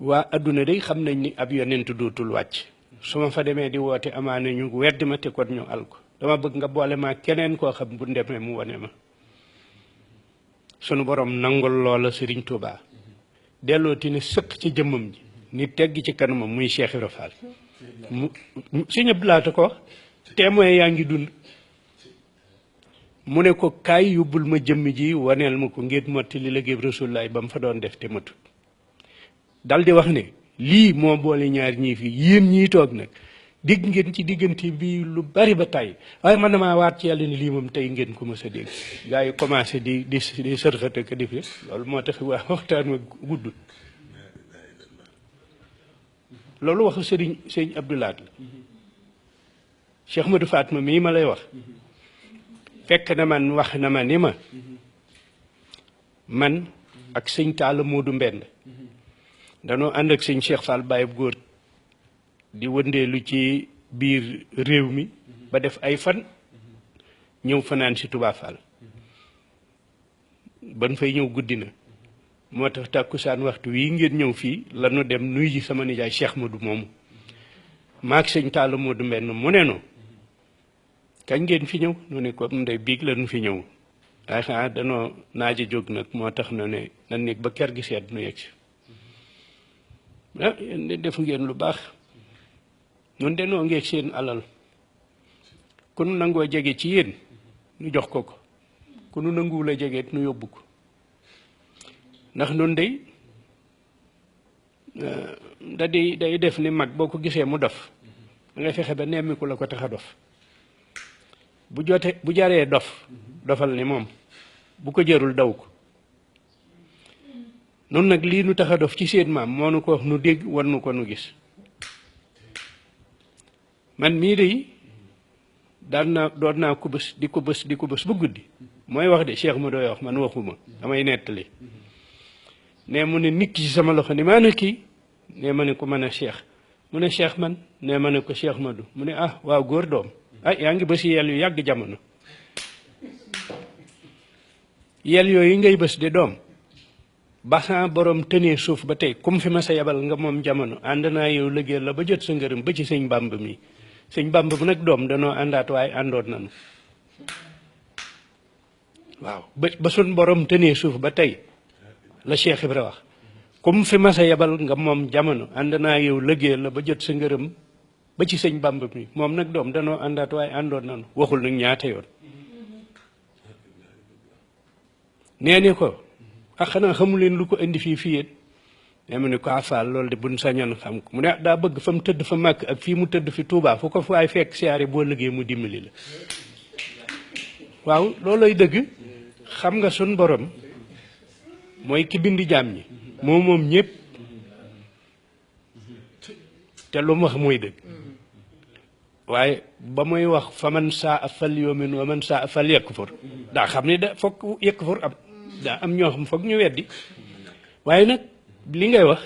waa adduna day xam nañ ni ab yonent dootul wàcc su ma fa demee di woote amaana ñu wedd ma te kon ñu al ko dama bëgg nga boole ma keneen koo xam bu demee mu wane ma sunu borom nangul loola Serigne Touba dellooti ne sëq ci jëmmam ji ni tegg ci kanamam muy Cheikh Ibra Fall mu si ñëpp laata ko témoin yaa ngi dund mu ne ko kaay yóbbul ma jëmm ji waneel ma ko ngir mottali liggéey Rasulullaay ba mu fa doon def te matut dal di wax ne lii moo boole ñaar ñii fii yéen ñii toog nag dégg ngeen ci diggante bi lu bari ba tey waaye man damaa waat ci yàlla ni lii moom tey ngeen ko mës a dégg gars yi commencé di sërxate ko def loolu moo tax waa waxtaan ma gudd loolu waxu sëñ Abdoulaat la Cheikh Modou Fatma mii ma lay wax fekk na man wax na ma ni ma man ak sëñ Talla Modou Mbend danoo ànd ak sëñ Cheikh Fall Baye góor di wëndeelu ci biir réew mi ba def ay fan ñëw fanaan si Touba Fall ban fay ñëw guddi na moo tax tàkkusaan waxtu wii ngeen ñëw fii lanu dem nuy ji sama nijaay Cheikh Modou moomu maak sëñ Talla Modou Mbend mu ne no kañ ngeen fi ñëw nu ne ko ndey biig la nu fi ñëw waaye xanaa danoo naaja jóg nag moo tax na ne nan nekk ba ker gi seet nu yegg si ah yéen de def ngeen lu baax ñun de noo ngeeg seen alal ku nu nangoo jege ci yéen nu jox ko ko ku nu nanguwul a jege nu yóbbu ko ndax nun de da di day def ni mag boo ko gisee mu dof da ngay fexe ba nemmiku la ko tax a dof bu jaree dof dofal ni moom bu ko jërul daw ko noonu nag lii nu tax a dof ci seen maam moo nu ko wax nu dégg war nu ko nu gis man mii de doon naa ko bés di ko bés ba guddi mooy wax de Cheikh ma doy wax man waxuma damay nettali ne mu ne nit ki ci sama loxo ni maa ne kii ne ma ne ko mën a Cheikh mu ne Cheikh man ne ma ne ko Cheikh Madou mu ne ah waaw góor doom ah yaa ngi bés yel yu yàgg jamono yel yooyu ngay bés de doom basan borom tënee suuf ba tey comme fi ma sa yabal nga moom jamono ànd naa yow liggéey la ba jot sa ngërëm ba ci sëñ Bàmb mi sëñ Bàmb bu nag doom danoo àndaat waaye àndoon nanu waaw ba sun borom tënee suuf ba tey la Cheikh Ibra wax comme fi ma sa yabal nga moom jamono ànd naa yow liggéey la ba jot sa ngërëm ba ci sëñ Bàmb mi moom nag doom danoo àndaat waaye àndoon nanu waxul nag ñaata yoon nee ni ko ah xanaa xamu leen lu ko indi fii yéen ne mu ne ko afaal loolu de buñ sañoon xam ko mu ne daa bëgg fa mu tëdd fa màkk ak fii mu tëdd fi Touba fu ko faay fekk siyaare boo liggéey mu dimbali la waaw loolay dëgg xam nga sun borom mooy ki bindi jaam ñi moom ñëpp te lu mu wax mooy dëgg waaye ba muy wax fa man saa fal yu'min wa man saa fal yakfur daa xam ne da fokk yakfur am daa am ñoo xam foog ñu weddi waaye nag li ngay wax